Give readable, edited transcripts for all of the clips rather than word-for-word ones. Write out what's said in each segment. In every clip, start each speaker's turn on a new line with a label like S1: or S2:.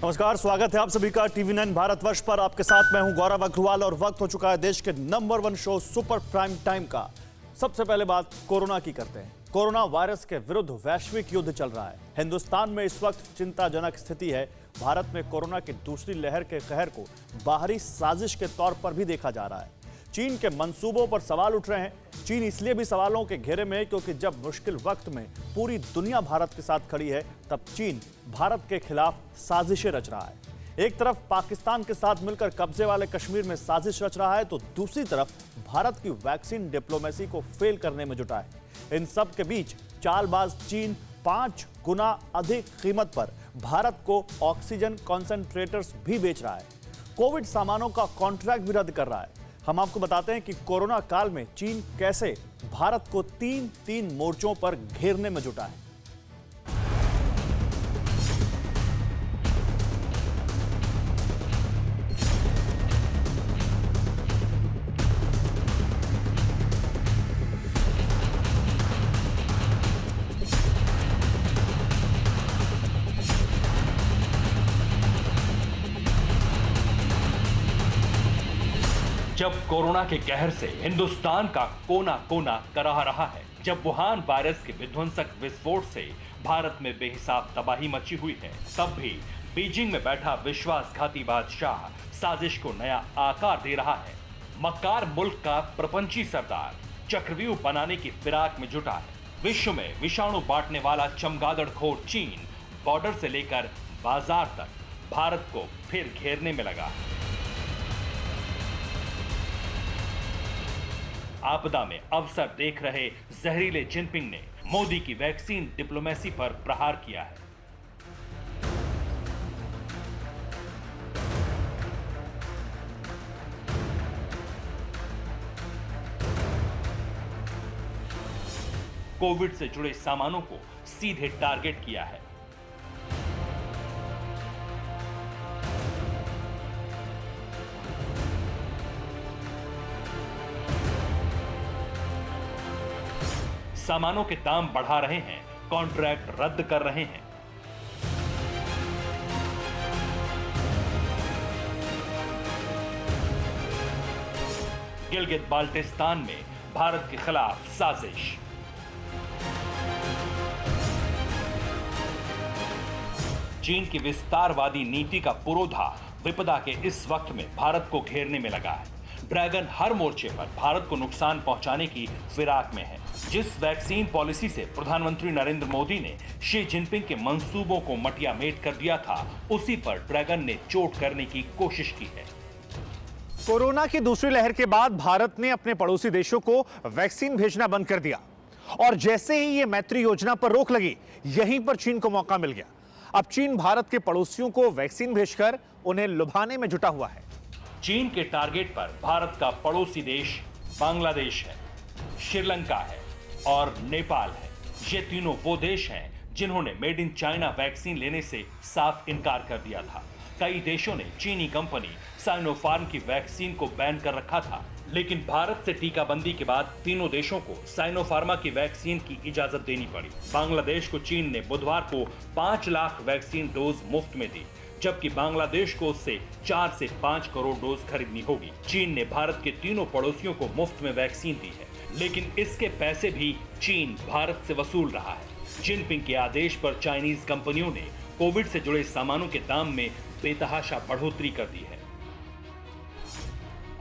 S1: नमस्कार, स्वागत है आप सभी का टीवी9 भारतवर्ष पर। आपके साथ मैं हूं गौरव अग्रवाल और वक्त हो चुका है देश के number 1 show super prime time का। सबसे पहले बात कोरोना की करते हैं। कोरोना वायरस के विरुद्ध वैश्विक युद्ध चल रहा है। हिंदुस्तान में इस वक्त चिंताजनक स्थिति है। भारत में कोरोना की दूसरी लहर के कहर को बाहरी साजिश के तौर पर भी देखा जा रहा है। चीन के मंसूबों पर सवाल उठ रहे हैं। चीन इसलिए भी सवालों के घेरे में है क्योंकि जब मुश्किल वक्त में पूरी दुनिया भारत के साथ खड़ी है, तब चीन भारत के खिलाफ साजिशें रच रहा है। एक तरफ पाकिस्तान के साथ मिलकर कब्जे वाले कश्मीर में साजिश रच रहा है, तो दूसरी तरफ भारत की वैक्सीन डिप्लोमेसी को फेल करने में जुटा है। इन सब के बीच चालबाज चीन 5 गुना अधिक कीमत पर भारत को ऑक्सीजन कॉन्सेंट्रेटर्स भी बेच रहा है। कोविड सामानों का कॉन्ट्रैक्ट भी रद्द कर रहा है। हम आपको बताते हैं कि कोरोना काल में चीन कैसे भारत को तीन मोर्चों पर घेरने में जुटा है।
S2: जब कोरोना के कहर से हिंदुस्तान का कोना कोना कराह रहा है, जब वुहान वायरस के विध्वंसक विस्फोट से भारत में बेहिसाब तबाही मची हुई है, तब भी बीजिंग में बैठा विश्वासघाती बादशाह साजिश को नया आकार दे रहा है। मक्कार मुल्क का प्रपंची सरदार चक्रव्यूह बनाने की फिराक में जुटा है। विश्व में विषाणु बांटने वाला चमगादड़खोर चीन बॉर्डर से लेकर बाजार तक भारत को फिर घेरने में लगा है। आपदा में अवसर देख रहे जहरीले जिनपिंग ने मोदी की वैक्सीन डिप्लोमेसी पर प्रहार किया है। कोविड से जुड़े सामानों को सीधे टारगेट किया है। सामानों के दाम बढ़ा रहे हैं, कॉन्ट्रैक्ट रद्द कर रहे हैं। गिलगित बाल्टिस्तान में भारत के खिलाफ साजिश। चीन की विस्तारवादी नीति का पुरोधा विपदा के इस वक्त में भारत को घेरने में लगा है। ड्रैगन हर मोर्चे पर भारत को नुकसान पहुंचाने की फिराक में है। जिस वैक्सीन पॉलिसी से प्रधानमंत्री नरेंद्र मोदी ने शी जिनपिंग के मंसूबों को मटियामेट कर दिया था, उसी पर ड्रैगन ने चोट करने की कोशिश की है।
S3: कोरोना की दूसरी लहर के बाद भारत ने अपने पड़ोसी देशों को वैक्सीन भेजना बंद कर दिया और जैसे ही ये मैत्री योजना पर रोक लगी, यहीं पर चीन को मौका मिल गया। अब चीन भारत के पड़ोसियों को वैक्सीन भेजकर उन्हें लुभाने में जुटा हुआ है।
S2: चीन के टारगेट पर भारत का पड़ोसी देश बांग्लादेश है, श्रीलंका है और नेपाल है। ये तीनों वो देश हैं जिन्होंने मेड इन चाइना वैक्सीन लेने से साफ इनकार कर दिया था। कई देशों ने चीनी कंपनी साइनोफार्म की वैक्सीन को बैन कर रखा था, लेकिन भारत से टीकाबंदी के बाद तीनों देशों को साइनोफार्मा की वैक्सीन की इजाजत देनी पड़ी। बांग्लादेश को चीन ने बुधवार को 5 लाख वैक्सीन डोज मुफ्त में दी, जबकि बांग्लादेश को उससे 4 से 5 करोड़ डोज खरीदनी होगी। चीन ने भारत के तीनों पड़ोसियों को मुफ्त में वैक्सीन दी है, लेकिन इसके पैसे भी चीन भारत से वसूल रहा है। जिनपिंग के आदेश पर चाइनीज कंपनियों ने कोविड से जुड़े सामानों के दाम में बेतहाशा बढ़ोतरी कर दी है।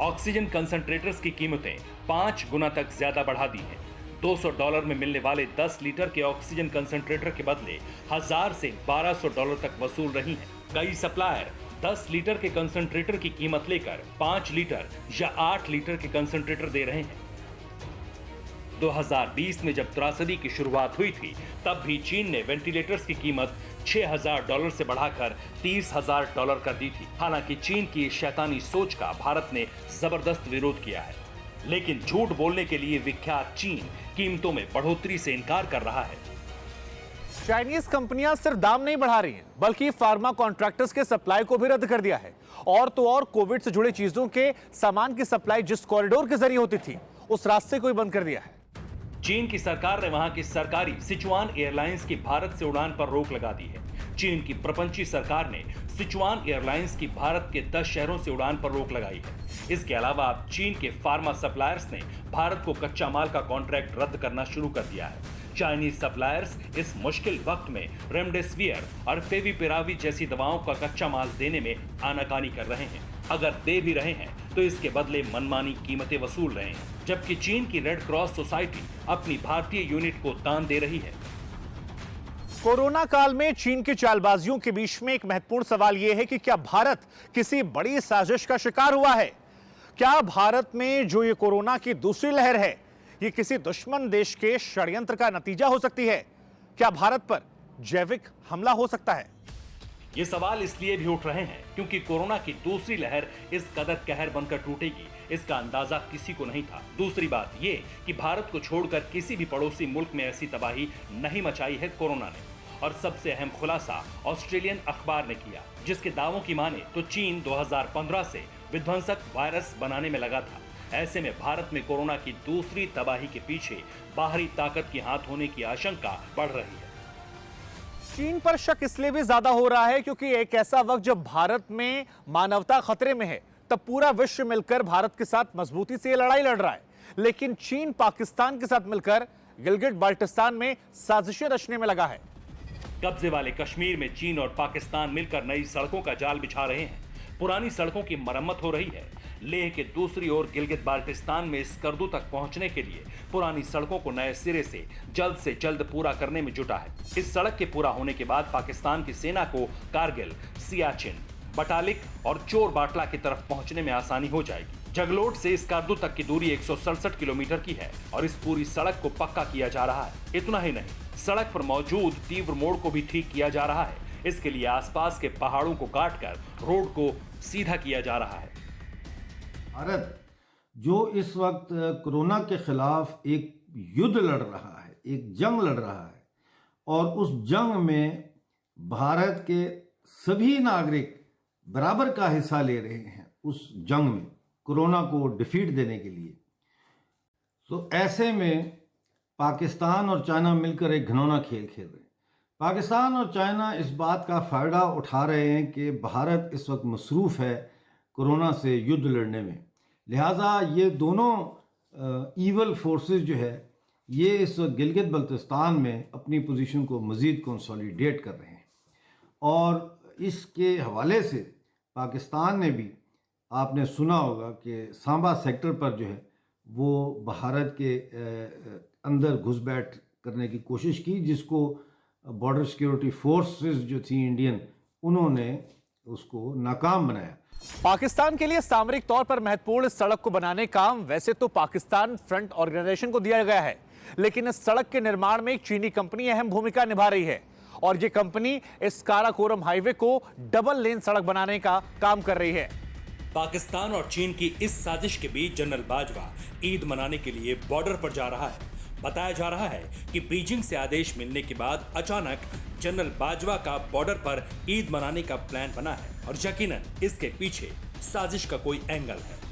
S2: ऑक्सीजन कंसंट्रेटर्स की कीमतें 5 गुना तक ज्यादा बढ़ा दी है। $200 में मिलने वाले 10 लीटर के ऑक्सीजन कंसंट्रेटर के बदले 1000 से $1200 तक वसूल रही हैं। कई सप्लायर 10 लीटर के कंसंट्रेटर की कीमत लेकर 5 लीटर या 8 लीटर के कंसंट्रेटर दे रहे हैं। 2020 में जब त्रासदी की शुरुआत हुई थी, तब भी चीन ने वेंटिलेटर्स की कीमत $6000 से बढ़ाकर $30,000 कर दी थी। हालांकि चीन की शैतानी सोच का भारत ने जबरदस्त विरोध किया है, लेकिन झूठ बोलने के लिए विख्यात चीन कीमतों में बढ़ोतरी से इनकार कर रहा है।
S3: चाइनीज कंपनियां सिर्फ दाम नहीं बढ़ा रही हैं, बल्कि फार्मा कॉन्ट्रैक्टर्स के सप्लाई को भी रद्द कर दिया है। और तो और कोविड से जुड़े चीजों के सामान की सप्लाई जिस कॉरिडोर के जरिए होती थी, उस रास्ते को भी बंद कर दिया है।
S2: चीन की सरकार ने वहां की सरकारी सिचुआन एयरलाइंस की भारत से उड़ान पर रोक लगा दी है। चीन की प्रपंची सरकार ने सिचुआन एयरलाइंस की भारत के 10 शहरों से उड़ान पर रोक लगाई है। इसके अलावा अब चीन के फार्मा सप्लायर्स ने भारत को कच्चा माल का कॉन्ट्रैक्ट रद्द करना शुरू कर दिया है। चाइनीज सप्लायर्स इस मुश्किल वक्त में रेमडेसिविर और फेविपिरावी जैसी दवाओं का कच्चा माल देने में आनाकानी कर रहे हैं। अगर दे भी रहे हैं तो इसके बदले मनमानी कीमतें वसूल रहे हैं, जबकि चीन की रेड क्रॉस सोसाइटी अपनी भारतीय यूनिट को दान दे रही है।
S3: कोरोना काल में चीन की चालबाजियों के बीच में एक महत्वपूर्ण सवाल यह है कि क्या भारत किसी बड़ी साजिश का शिकार हुआ है? क्या भारत में जो ये कोरोना की दूसरी लहर है, ये किसी दुश्मन देश के षड्यंत्र का नतीजा हो सकती है? क्या भारत पर जैविक हमला हो सकता है?
S2: ये सवाल इसलिए भी उठ रहे हैं क्योंकि कोरोना की दूसरी लहर इस कदर कहर बनकर टूटेगी, इसका अंदाजा किसी को नहीं था। दूसरी बात ये कि भारत को छोड़कर किसी भी पड़ोसी मुल्क में ऐसी तबाही नहीं मचाई है कोरोना ने। और सबसे अहम खुलासा ऑस्ट्रेलियन अखबार ने किया, जिसके दावों की माने तो चीन 2015 से विध्वंसक वायरस बनाने में लगा था। ऐसे में भारत में कोरोना की दूसरी तबाही के पीछे बाहरी ताकत के हाथ होने की आशंका बढ़ रही है।
S3: चीन पर शक इसलिए भी ज्यादा हो रहा है क्योंकि एक ऐसा वक्त जब भारत में मानवता खतरे में है, तब पूरा विश्व मिलकर भारत के साथ मजबूती से ये लड़ाई लड़ रहा है। लेकिन चीन पाकिस्तान के साथ मिलकर गिलगिट बाल्टिस्तान में साजिशें रचने में लगा है।
S2: कब्जे वाले कश्मीर में चीन और पाकिस्तान मिलकर नई सड़कों का जाल बिछा रहे हैं। पुरानी सड़कों की मरम्मत हो रही है। लेह के दूसरी ओर गिलगित बाल्टिस्तान में स्कर्दू तक पहुंचने के लिए पुरानी सड़कों को नए सिरे से जल्द पूरा करने में जुटा है। इस सड़क के पूरा होने के बाद पाकिस्तान की सेना को कारगिल, सियाचिन, बटालिक और चोर बाटला की तरफ पहुंचने में आसानी हो जाएगी। जगलोट से स्कर्दू तक की दूरी 167 किलोमीटर की है और इस पूरी सड़क को पक्का किया जा रहा है। इतना ही नहीं, सड़क पर मौजूद तीव्र मोड़ को भी ठीक किया जा रहा है। इसके लिए आसपास के पहाड़ों को काटकर रोड को सीधा किया जा रहा है।
S4: भारत जो इस वक्त कोरोना के खिलाफ एक युद्ध लड़ रहा है, एक जंग लड़ रहा है, और उस जंग में भारत के सभी नागरिक बराबर का हिस्सा ले रहे हैं उस जंग में, कोरोना को डिफीट देने के लिए। तो ऐसे में पाकिस्तान और चाइना मिलकर एक घिनौना खेल खेल रहे हैं। पाकिस्तान और चाइना इस बात का फ़ायदा उठा रहे हैं कि भारत इस वक्त मसरूफ़ है कोरोना से युद्ध लड़ने में, लिहाजा ये दोनों ईवल फोर्सेस जो है ये इस वक्त गिलगित बल्तिस्तान में अपनी पोजीशन को मज़ीद कंसोलिडेट कर रहे हैं। और इसके हवाले से पाकिस्तान ने भी, आपने सुना होगा कि सांबा सेक्टर पर जो है वो भारत के अंदर घुसपैठ करने की कोशिश की, जिसको बॉर्डर सिक्योरिटी फोर्सेस जो थी इंडियन, उन्होंने उसको नाकाम बनाया।
S3: पाकिस्तान के लिए सामरिक तौर पर महत्वपूर्ण इस सड़क को बनाने का काम वैसे तो पाकिस्तान फ्रंट ऑर्गेनाइजेशन को दिया गया है, लेकिन इस सड़क के निर्माण में एक चीनी कंपनी अहम भूमिका निभा रही है और ये कंपनी इस काराकोरम हाईवे को डबल लेन सड़क बनाने का काम कर रही है।
S2: पाकिस्तान और चीन की इस साजिश के बीच जनरल बाजवा ईद मनाने के लिए बॉर्डर पर जा रहा है। बताया जा रहा है कि बीजिंग से आदेश मिलने के बाद अचानक जनरल बाजवा का बॉर्डर पर ईद मनाने का प्लान बना है और यकीनन इसके पीछे साजिश का कोई एंगल है।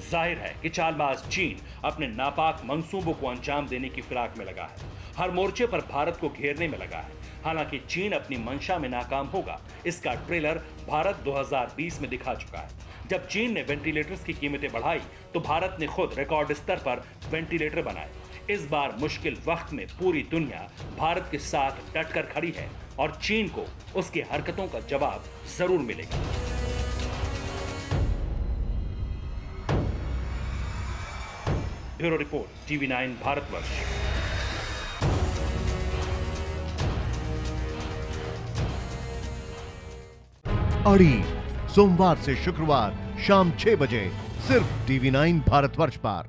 S2: जाहिर है कि चालबाज चीन अपने नापाक मंसूबों को अंजाम देने की फिराक में लगा है, हर मोर्चे पर भारत को घेरने में लगा है। हालांकि चीन अपनी मंशा में नाकाम होगा, इसका ट्रेलर भारत 2020 में दिखा चुका है। जब चीन ने वेंटिलेटर्स की कीमतें बढ़ाई तो भारत ने खुद रिकॉर्ड स्तर पर वेंटिलेटर बनाए। इस बार मुश्किल वक्त में पूरी दुनिया भारत के साथ डटकर खड़ी है और चीन को उसकी हरकतों का जवाब जरूर मिलेगा। Bureau report, TV9 Bharatvarsh.
S5: अड़ी सोमवार से शुक्रवार शाम 6 बजे सिर्फ TV9 भारतवर्ष पर।